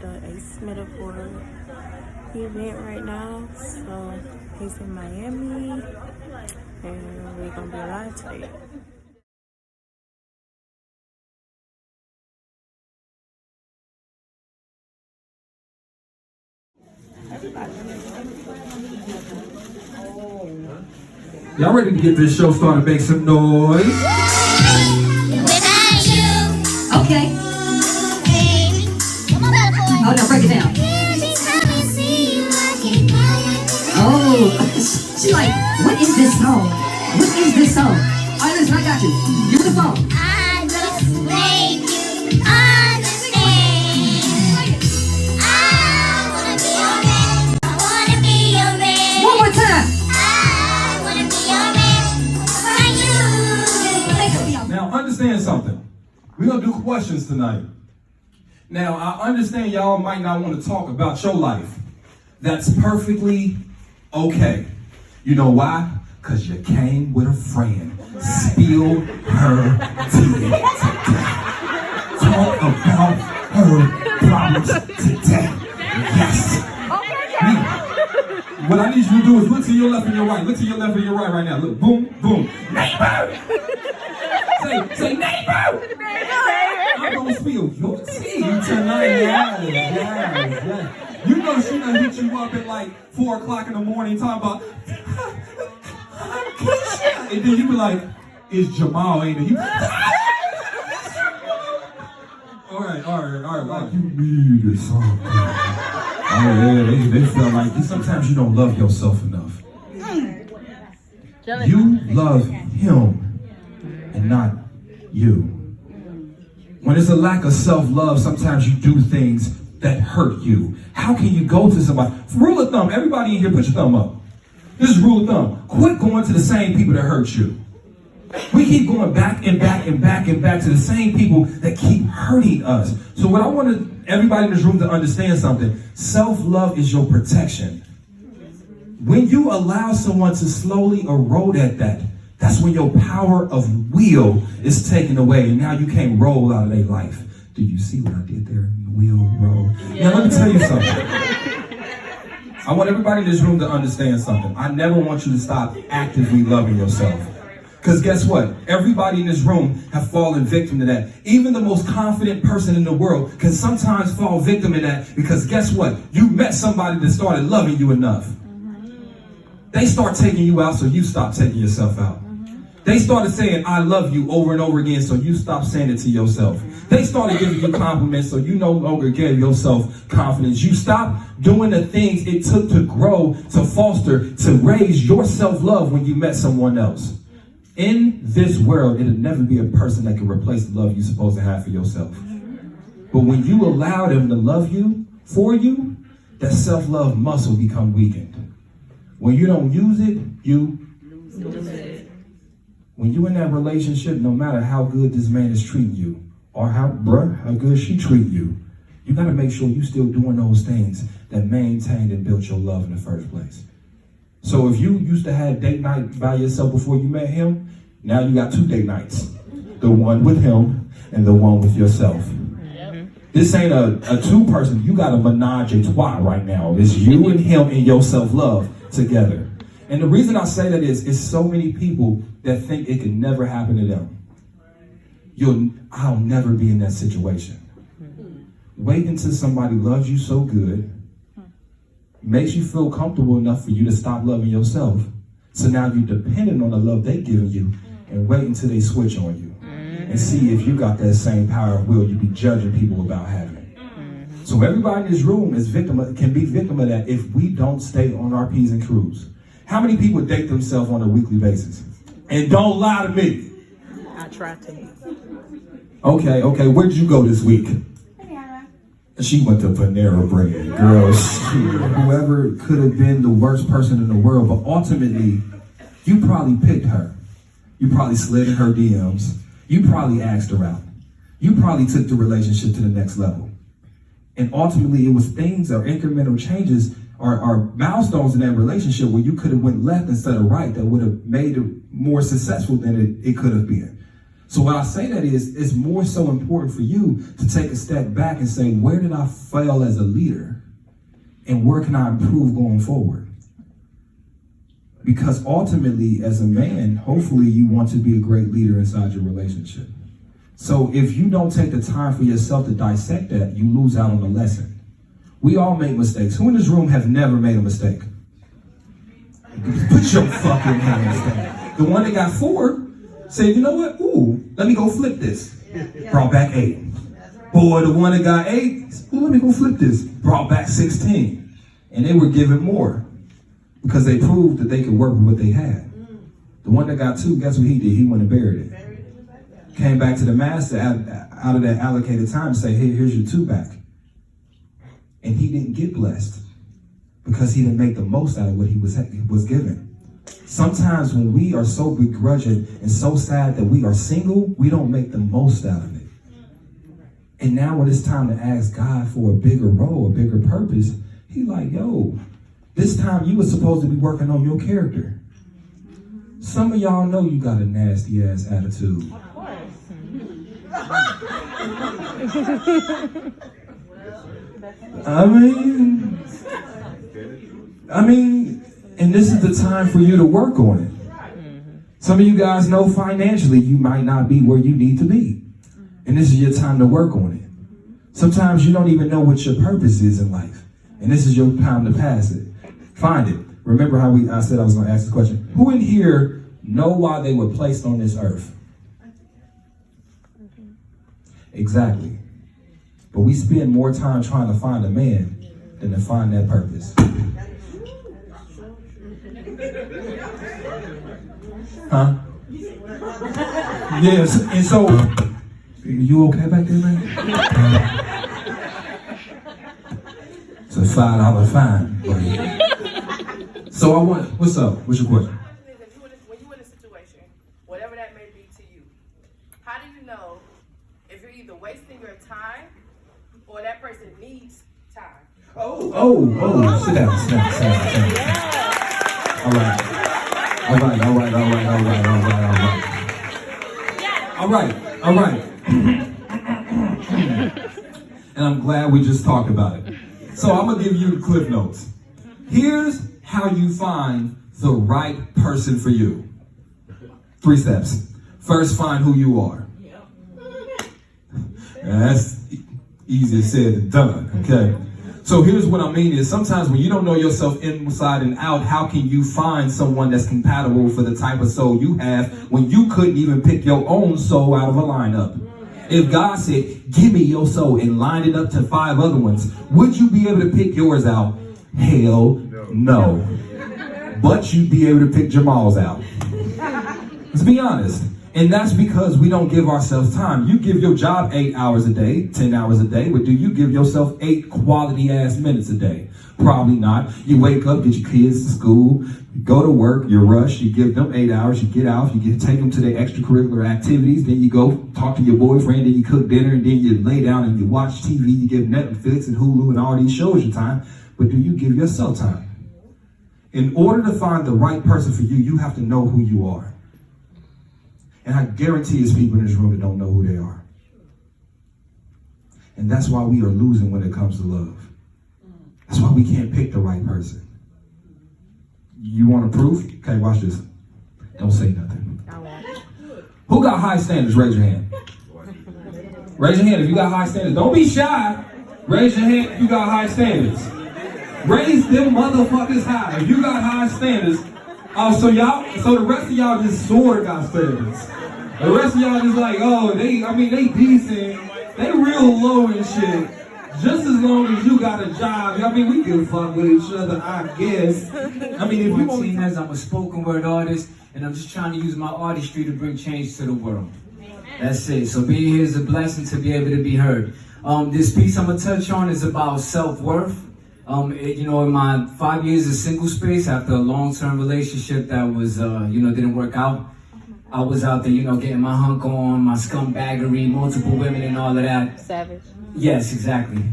the Ace Metaphor event right now. So he's in Miami, and we're gonna be live today. Y'all ready to get this show started? Make some noise. Okay. Hold on, break it down. Oh, she's like, what is this song? What is this song? All right, listen, I got you. Give me the song. I just make you understand. I wanna be your man. I wanna be your man. One more time. I wanna be your man. For you. Now understand something. We're gonna do questions tonight. Now I understand y'all might not want to talk about your life. That's perfectly okay. You know why? Because you came with a friend. Spill her tea today. Talk about her problems today. Yes. What I need you to do is look to your left and your right. Look to your left and your right now. Look, boom, boom. Neighbor! Say neighbor! I'm gonna spill your tea tonight. Yes. You know she done hit you up at like 4 o'clock in the morning talking about Keisha. And then you be like, it's Jamal, ain't it? All right. Like you needed something. Oh yeah, they feel like sometimes you don't love yourself enough. You love him and not you. When there's a lack of self-love, sometimes you do things that hurt you. How can you go to somebody? Rule of thumb, everybody in here put your thumb up. This is rule of thumb. Quit going to the same people that hurt you. We keep going back and back and back and back to the same people that keep hurting us. So what I want everybody in this room to understand something, self-love is your protection. When you allow someone to slowly erode at that, that's when your power of will is taken away, and now you can't roll out of their life. Do you see what I did there? Will roll. Yeah. Now let me tell you something. I want everybody in this room to understand something. I never want you to stop actively loving yourself. Because guess what? Everybody in this room have fallen victim to that. Even the most confident person in the world can sometimes fall victim to that, because guess what? You met somebody that started loving you enough. They start taking you out, so you stop taking yourself out. They started saying, I love you over and over again, so you stop saying it to yourself. They started giving you compliments, so you no longer gave yourself confidence. You stopped doing the things it took to grow, to foster, to raise your self-love when you met someone else. In this world, it'll never be a person that can replace the love you're supposed to have for yourself. But when you allow them to love you, for you, that self-love muscle become weakened. When you don't use it, you lose it. When you're in that relationship, no matter how good this man is treating you, or how good she treat you, you gotta make sure you still doing those things that maintained and built your love in the first place. So if you used to have date night by yourself before you met him, now you got 2 date nights. The one with him and the one with yourself. This ain't a 2-person, you got a menage a trois right now. It's you and him and your self-love together. And the reason I say that is, it's so many people that think it can never happen to them. I'll never be in that situation. Wait until somebody loves you so good, makes you feel comfortable enough for you to stop loving yourself. So now you're dependent on the love they've given you, and wait until they switch on you. And see if you got that same power of will you be judging people about having it. So everybody in this room can be victim of that if we don't stay on our P's and Q's. How many people date themselves on a weekly basis? And don't lie to me. I try to. Okay. Where did you go this week? She went to Panera Bread. Girl, whoever could have been the worst person in the world, but ultimately, you probably picked her. You probably slid in her DMs. You probably asked her out. You probably took the relationship to the next level. And ultimately, it was things or incremental changes or milestones in that relationship where you could have went left instead of right that would have made it more successful than it could have been. So what I say that is, it's more so important for you to take a step back and say, where did I fail as a leader? And where can I improve going forward? Because ultimately, as a man, hopefully you want to be a great leader inside your relationship. So if you don't take the time for yourself to dissect that, you lose out on the lesson. We all make mistakes. Who in this room has never made a mistake? Put your fucking hands down. The one that got 4 said, you know what? Ooh, let me go flip this. Brought back 8. Boy, the one that got 8, ooh, let me go flip this. Brought back 16. And they were given more because they proved that they could work with what they had. The one that got 2, guess what he did? He went and buried it. Came back to the master out of that allocated time and say, hey, here's your 2 back. And he didn't get blessed because he didn't make the most out of what he was given. Sometimes when we are so begrudging and so sad that we are single, we don't make the most out of it. And now when it's time to ask God for a bigger role, a bigger purpose, he like, yo, this time you were supposed to be working on your character. Some of y'all know you got a nasty ass attitude. I mean, and this is the time for you to work on it. Some of you guys know financially you might not be where you need to be. And this is your time to work on it. Sometimes you don't even know what your purpose is in life. And this is your time to pass it. Find it. Remember how I said I was going to ask this question. Who in here know why they were placed on this earth? Exactly. But we spend more time trying to find a man than to find that purpose. Huh? Yes. And so, you okay back there, man? It's a $5 fine, buddy. So what's up? What's your question? When you're in a situation, whatever that may be to you, how do you know if you're either wasting your time or that person needs time? Oh, sit down. All right. And I'm glad we just talked about it. So I'm gonna give you the Cliff Notes. Here's how you find the right person for you. 3 steps. First, find who you are. That's easier said than done, okay? So here's what I mean is sometimes when you don't know yourself inside and out, how can you find someone that's compatible for the type of soul you have when you couldn't even pick your own soul out of a lineup? If God said, give me your soul and lined it up to 5 other ones, would you be able to pick yours out? Hell no. But you'd be able to pick Jamal's out. Let's be honest. And that's because we don't give ourselves time. You give your job 8 hours a day, 10 hours a day, but do you give yourself 8 quality ass minutes a day? Probably not. You wake up, get your kids to school, you go to work, you rush, you give them 8 hours, you get out, you take them to their extracurricular activities, then you go talk to your boyfriend, then you cook dinner, and then you lay down and you watch TV, you give Netflix and Hulu and all these shows your time, but do you give yourself time? In order to find the right person for you, you have to know who you are. And I guarantee there's people in this room that don't know who they are. And that's why we are losing when it comes to love. That's why we can't pick the right person. You want proof? Okay, watch this. Don't say nothing. Who got high standards? Raise your hand. Raise your hand if you got high standards. Don't be shy. Raise your hand if you got high standards. Raise them motherfuckers high. If you got high standards, so the rest of y'all just sort of got standards. The rest of y'all just like, they decent. They real low and shit. Just as long as you got a job, we can fuck with each other, I guess. If you My team has, I'm a spoken word artist, and I'm just trying to use my artistry to bring change to the world. That's it. So being here is a blessing to be able to be heard. This piece I'm gonna touch on is about self-worth. In my 5 years of single space, after a long-term relationship that was, didn't work out, I was out there, getting my hunk on, my scumbaggery, multiple women and all of that. Savage. Yes, exactly.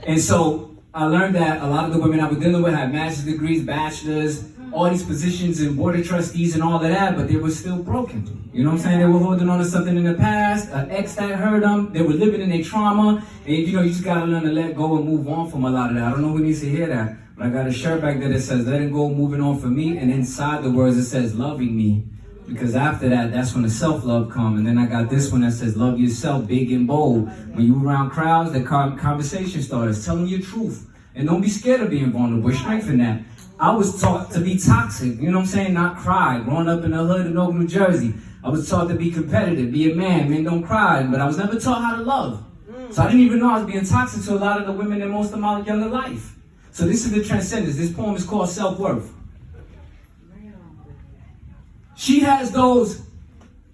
And so I learned that a lot of the women I was dealing with had master's degrees, bachelor's, all these positions and board of trustees and all of that, but they were still broken. You know what I'm saying? They were holding on to something in the past, an ex that hurt them. They were living in their trauma, and you know, you just gotta learn to let go and move on from a lot of that. I don't know who needs to hear that, but I got a shirt back there that says letting go, moving on for me, and inside the words it says loving me. Because after that, that's when the self-love comes. And then I got this one that says love yourself, big and bold. When you around crowds, the conversation starters, tell them your truth. And don't be scared of being vulnerable, strengthen that. I was taught to be toxic, you know what I'm saying? Not cry. Growing up in the hood in Oak, New Jersey, I was taught to be competitive, be a man, men don't cry. But I was never taught how to love. So I didn't even know I was being toxic to a lot of the women in most of my younger life. So this is the transcendence. This poem is called Self-Worth. She has those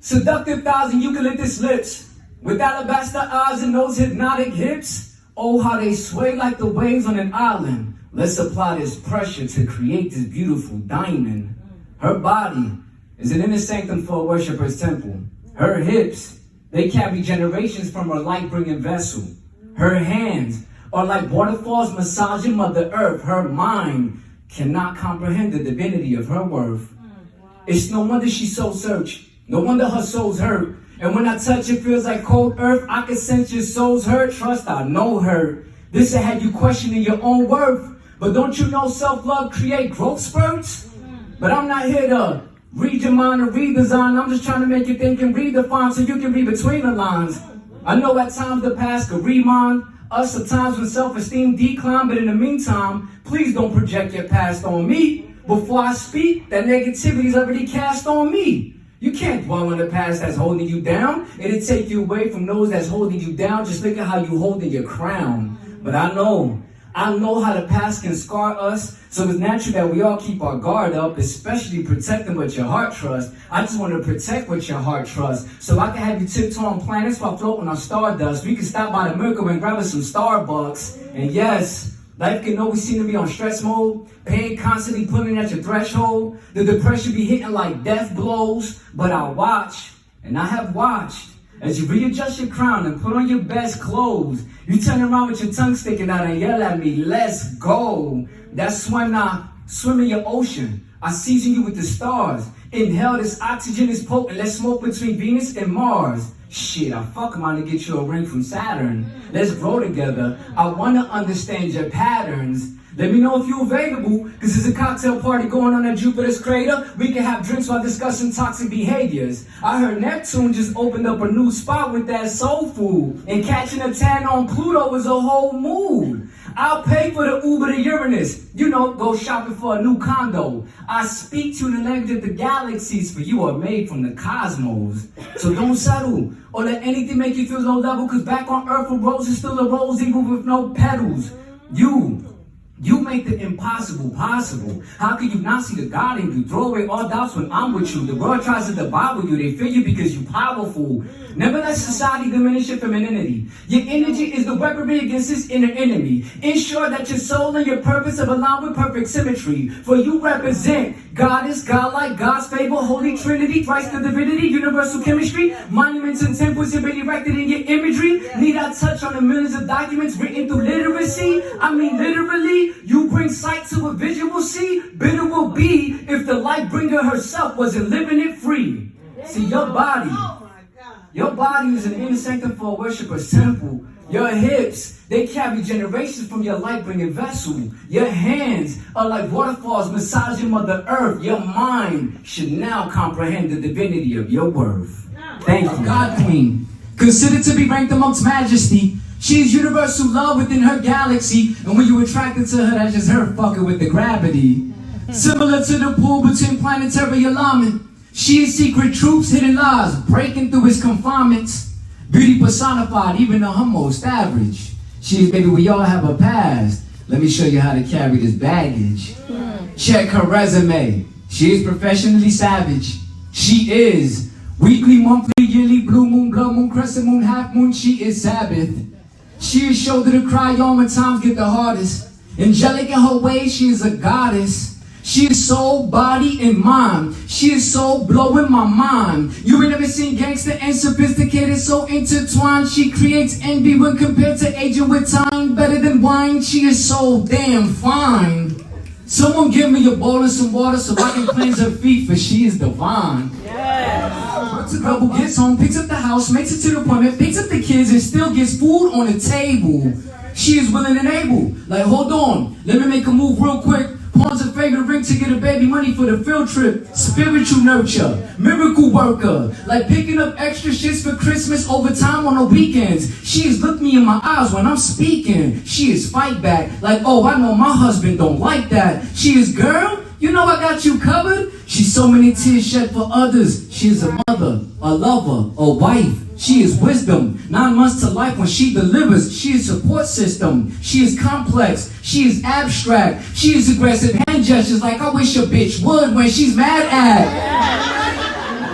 seductive thighs and eucalyptus lips, with alabaster eyes and those hypnotic hips. Oh, how they sway like the waves on an island. Let's apply this pressure to create this beautiful diamond. Her body is an inner sanctum for a worshiper's temple. Her hips, they carry generations from her light-bringing vessel. Her hands are like waterfalls massaging Mother Earth. Her mind cannot comprehend the divinity of her worth. It's no wonder she's so searched. No wonder her soul's hurt. And when I touch it, feels like cold earth. I can sense your soul's hurt. Trust, I know her. This will have you questioning your own worth. But don't you know self-love create growth spurts? But I'm not here to read your mind or redesign. I'm just trying to make you think and redefine so you can read between the lines. I know at times the past could remind us of times when self-esteem declined. But in the meantime, please don't project your past on me. Before I speak, that negativity's already cast on me. You can't dwell on the past that's holding you down. It'll take you away from those that's holding you down. Just look at how you holding your crown. But I know how the past can scar us. So it's natural that we all keep our guard up, especially protecting what your heart trusts. I just want to protect what your heart trusts. So I can have you tiptoe on planets while floating on stardust. We can stop by the Mercury and grab us some Starbucks. And yes, life can always seem to be on stress mode. Pain constantly pulling at your threshold. The depression be hitting like death blows. But I watch, and I have watched, as you readjust your crown and put on your best clothes. You turn around with your tongue sticking out and yell at me, let's go. That's when I swim in your ocean. I season you with the stars. Inhale this oxygen is potent. Let's smoke between Venus and Mars. Shit, I fuck around to get you a ring from Saturn. Let's grow together. I want to understand your patterns. Let me know if you're available, because there's a cocktail party going on at Jupiter's crater. We can have drinks while discussing toxic behaviors. I heard Neptune just opened up a new spot with that soul food. And catching a tan on Pluto is a whole mood. I'll pay for the Uber to Uranus. You know, go shopping for a new condo. I speak to the language of the galaxies, for you are made from the cosmos. So don't settle, or let anything make you feel low level, because back on Earth a rose is still a rose, even with no petals. You make the impossible possible. How can you not see the God in you? Throw away all doubts when I'm with you. The world tries to devour you. They fear you because you're powerful. Never let society diminish your femininity. Your energy is the weaponry against its inner enemy. Ensure that your soul and your purpose have aligned with perfect symmetry. For you represent goddess, godlike, God's favor, Holy Trinity, Christ the divinity, universal chemistry. Monuments and temples have been erected in your imagery. Need I touch on the millions of documents written through literacy? I mean literally. You bring sight to a visual see. Bitter will be if the light bringer herself wasn't living it free. See, your body is an inner sanctum for a worshiper's temple. Your hips, they carry generations from your light-bringing vessel. Your hands are like waterfalls massaging Mother Earth. Your mind should now comprehend the divinity of your worth. Thank you. God Queen, considered to be ranked amongst majesty. She is universal love within her galaxy. And when you're attracted to her, that's just her fucking with the gravity. Similar to the pool between planetary alignment. She is secret truths, hidden lies, breaking through his confinements. Beauty personified, even the most average. She is, baby, we all have a past. Let me show you how to carry this baggage. Check her resume. She is professionally savage. She is weekly, monthly, yearly, blue moon, blood moon, crescent moon, half moon. She is Sabbath. She is shoulder to cry on when times get the hardest. Angelic in her ways, she is a goddess. She is soul, body, and mind. She is soul blowing my mind. You ain't never seen gangster and sophisticated, so intertwined. She creates envy when compared to aging with time. Better than wine, she is so damn fine. Someone give me a bowl and some water so I can cleanse her feet, for she is divine. Works a couple, gets home, picks up the house, makes it to the appointment, picks up the kids, and still gets food on the table. She is willing and able. Like, hold on, let me make a move real quick. Pawns a favorite ring to get a baby money for the field trip. Spiritual nurture, miracle worker. Like picking up extra shits for Christmas overtime on the weekends. She has looked me in my eyes when I'm speaking. She is fight back. Like, oh, I know my husband don't like that. She is, girl, you know I got you covered. She's so many tears shed for others. She is a mother, a lover, a wife. She is wisdom. 9 months to life when she delivers. She is support system. She is complex. She is abstract. She is aggressive hand gestures like I wish a bitch would when she's mad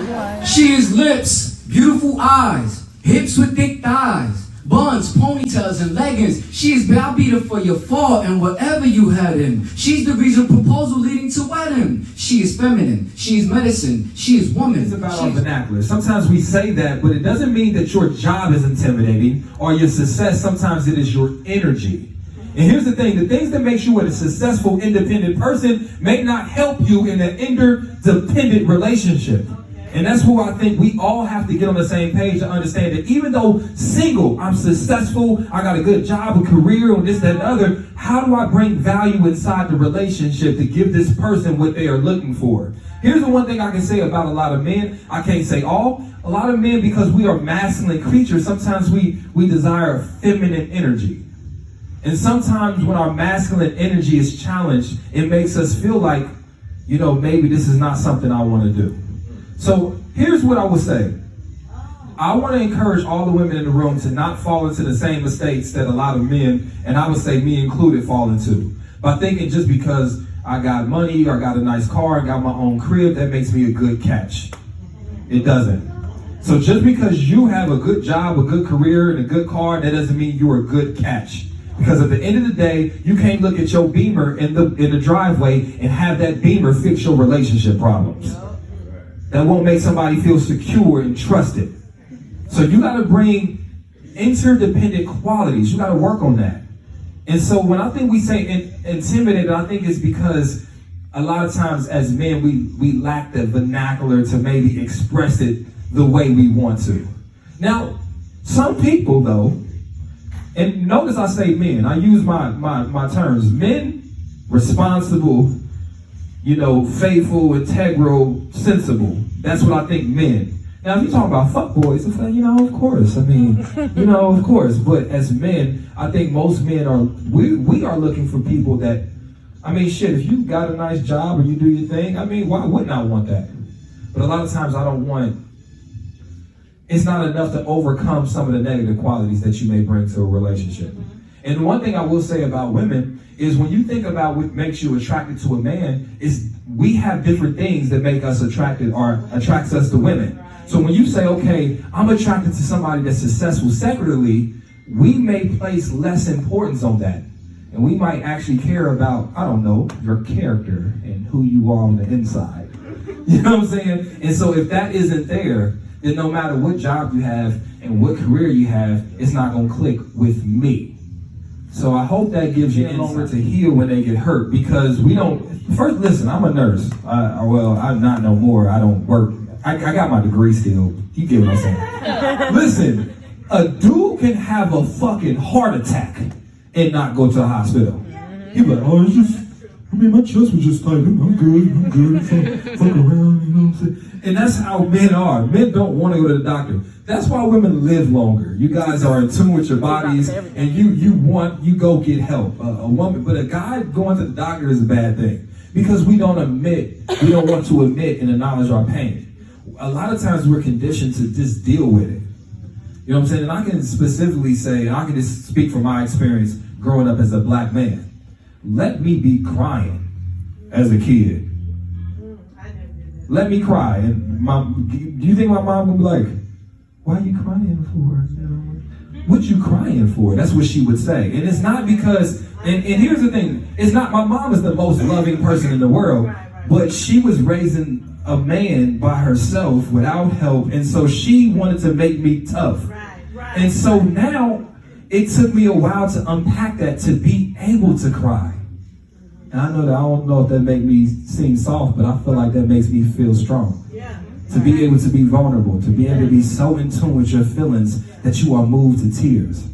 at. She is lips, beautiful eyes, hips with thick thighs, buns, ponytails, and leggings. She is browbeater for your fall and whatever you had in. She's the reason proposal leading to wedding. She is feminine. She is medicine. She is woman. It's about our vernacular. Sometimes we say that, but it doesn't mean that your job is intimidating or your success. Sometimes it is your energy. And here's the thing, the things that make you a successful, independent person may not help you in an interdependent relationship. And that's who I think we all have to get on the same page to understand that even though single, I'm successful, I got a good job, a career, and this, that, and the other, how do I bring value inside the relationship to give this person what they are looking for? Here's the one thing I can say about a lot of men. I can't say all. A lot of men, because we are masculine creatures, sometimes we desire a feminine energy. And sometimes when our masculine energy is challenged, it makes us feel like, you know, maybe this is not something I want to do. So here's what I would say. I want to encourage all the women in the room to not fall into the same mistakes that a lot of men, and I would say me included, fall into. By thinking just because I got money or I got a nice car, I got my own crib, that makes me a good catch. It doesn't. So just because you have a good job, a good career, and a good car, that doesn't mean you're a good catch. Because at the end of the day, you can't look at your Beamer in the driveway and have that Beamer fix your relationship problems. That won't make somebody feel secure and trusted. So you got to bring interdependent qualities. You got to work on that. And so when I think we say intimidated, I think it's because a lot of times as men, we lack the vernacular to maybe express it the way we want to. Now, some people though, and notice I say men, I use my terms, men, responsible, you know, faithful, integral, sensible. That's what I think men. Now, if you talk about fuckboys, it's like, you know, of course. I mean, you know, of course. But as men, I think most men are, we are looking for people that, I mean, shit, if you got a nice job or you do your thing, I mean, why wouldn't I want that? But a lot of times I don't want, it's not enough to overcome some of the negative qualities that you may bring to a relationship. And one thing I will say about women is when you think about what makes you attracted to a man, is we have different things that make us attracted or attracts us to women. So when you say, okay, I'm attracted to somebody that's successful secularly, we may place less importance on that. And we might actually care about, I don't know, your character and who you are on the inside. You know what I'm saying? And so if that isn't there, then no matter what job you have and what career you have, it's not going to click with me. So I hope that gives you insight to heal when they get hurt, because we don't, first, listen, I'm a nurse. Well, I'm not no more. I don't work. I got my degree still. You get what I'm saying? Listen, a dude can have a fucking heart attack and not go to the hospital. He be like, oh, it's just, I mean, my chest was just like, I'm good, fuck around, you know what I'm saying? And that's how men are. Men don't want to go to the doctor. That's why women live longer. You guys are in tune with your bodies, and you go get help. A woman, but a guy going to the doctor is a bad thing, because we don't want to admit and acknowledge our pain. A lot of times we're conditioned to just deal with it. You know what I'm saying? And I can specifically say, I can just speak from my experience growing up as a black man. Let me be crying as a kid. Let me cry. And do you think my mom would be like, why are you crying for? You know, what you crying for? That's what she would say. And it's not because, and here's the thing, it's not, my mom is the most loving person in the world, but she was raising a man by herself without help, and so she wanted to make me tough. And so now, it took me a while to unpack that, to be able to cry. And I know that I don't know if that makes me seem soft, but I feel like that makes me feel strong. To be able to be vulnerable, to be able to be so in tune with your feelings that you are moved to tears.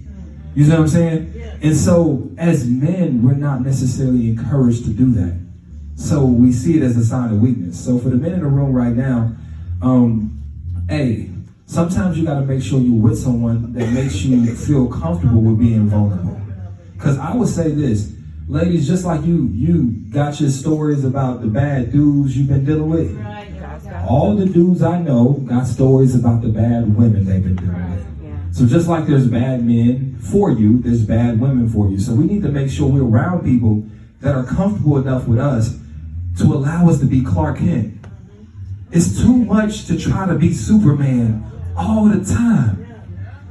You see what I'm saying? And so as men, we're not necessarily encouraged to do that. So we see it as a sign of weakness. So for the men in the room right now, hey, sometimes you got to make sure you're with someone that makes you feel comfortable with being vulnerable. Because I would say this, ladies, just like you got your stories about the bad dudes you've been dealing with. All the dudes I know got stories about the bad women they've been dealing with. So just like there's bad men for you, there's bad women for you. So we need to make sure we're around people that are comfortable enough with us to allow us to be Clark Kent. It's too much to try to be Superman all the time.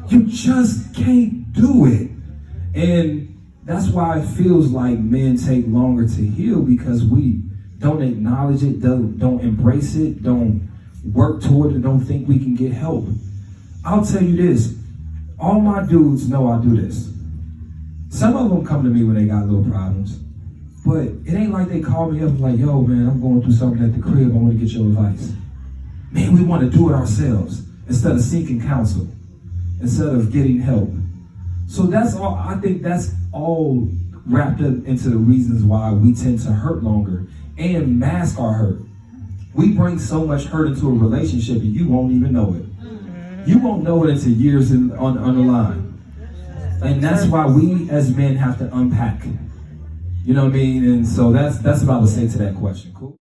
You just can't do it. And that's why it feels like men take longer to heal, because we don't acknowledge it, don't embrace it, don't work toward it, don't think we can get help. I'll tell you this, all my dudes know I do this. Some of them come to me when they got little problems, but it ain't like they call me up like, yo man, I'm going through something at the crib, I want to get your advice. Man, we want to do it ourselves instead of seeking counsel, instead of getting help. So that's all, I think that's all wrapped up into the reasons why we tend to hurt longer and mask our hurt. We bring so much hurt into a relationship and you won't even know it. You won't know it until years on the line. And that's why we as men have to unpack. You know what I mean? And so that's what I would say to that question. Cool.